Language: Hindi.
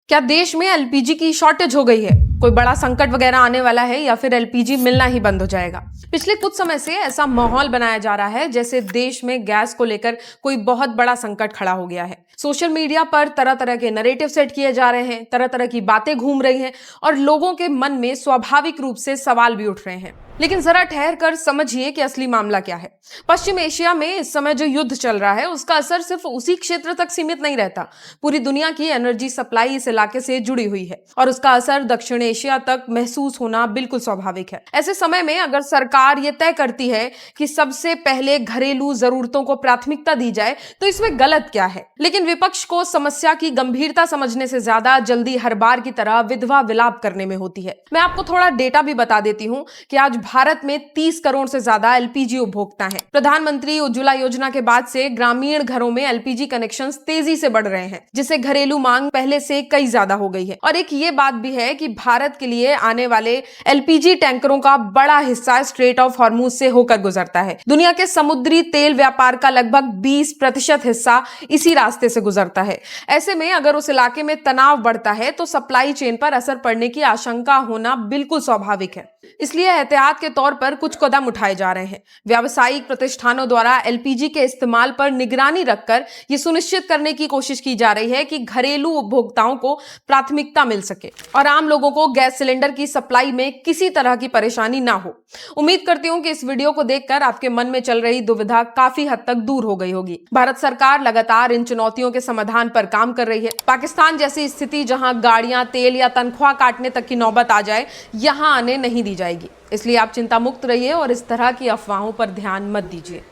क्या देश में एलपीजी की शॉर्टेज हो गई है? कोई बड़ा संकट वगैरह आने वाला है या फिर एलपीजी मिलना ही बंद हो जाएगा? पिछले कुछ समय से ऐसा माहौल बनाया जा रहा है जैसे देश में गैस को लेकर कोई बहुत बड़ा संकट खड़ा हो गया है। सोशल मीडिया पर तरह तरह के नैरेटिव सेट किए जा रहे हैं, तरह तरह की बातें घूम रही हैं और लोगों के मन में स्वाभाविक रूप से सवाल भी उठ रहे हैं। लेकिन जरा ठहर कर समझिए कि असली मामला क्या है। पश्चिम एशिया में इस समय जो युद्ध चल रहा है उसका असर सिर्फ उसी क्षेत्र तक सीमित नहीं रहता। पूरी दुनिया की एनर्जी सप्लाई इस इलाके से जुड़ी हुई है और उसका असर दक्षिण एशिया तक महसूस होना बिल्कुल स्वाभाविक है। ऐसे समय में अगर सरकार ये तय करती है कि सबसे पहले घरेलू जरूरतों को प्राथमिकता दी जाए तो इसमें गलत क्या है? लेकिन विपक्ष को समस्या की गंभीरता समझने से ज्यादा जल्दी हर बार की तरह विधवा विलाप करने में होती है। मैं आपको थोड़ा डेटा भी बता देती हूँ कि आज भारत में 30 करोड़ से ज्यादा एलपीजी उपभोक्ता हैं। प्रधानमंत्री उज्ज्वला योजना के बाद से ग्रामीण घरों में एलपीजी कनेक्शंस तेजी से बढ़ रहे हैं, जिससे घरेलू मांग पहले से कई ज्यादा हो गई है। और एक ये बात भी है कि भारत के लिए आने वाले एलपीजी टैंकरों का बड़ा हिस्सा स्ट्रेट ऑफ हॉर्मुज से होकर गुजरता है। दुनिया के समुद्री तेल व्यापार का लगभग 20% हिस्सा इसी रास्ते से गुजरता है। ऐसे में अगर उस इलाके में तनाव बढ़ता है तो सप्लाई चेन पर असर पड़ने की आशंका होना बिल्कुल स्वाभाविक है। इसलिए एहतियात के तौर पर कुछ कदम उठाए जा रहे हैं। व्यावसायिक प्रतिष्ठानों द्वारा एलपीजी के इस्तेमाल पर निगरानी रखकर यह सुनिश्चित करने की कोशिश की जा रही है कि घरेलू उपभोक्ताओं को प्राथमिकता मिल सके और आम लोगों को गैस सिलेंडर की सप्लाई में किसी तरह की परेशानी ना हो। उम्मीद करती हूं कि इस वीडियो को देखकर आपके मन में चल रही दुविधा काफी हद तक दूर हो गई होगी। भारत सरकार लगातार इन चुनौतियों के समाधान पर काम कर रही है। पाकिस्तान जैसी स्थिति जहां गाड़ियां, तेल या तनख्वाह काटने तक की नौबत आ जाए, यहां आने नहीं दी जाएगी। इसलिए आप चिंता मुक्त रहिए और इस तरह की अफवाहों पर ध्यान मत दीजिए।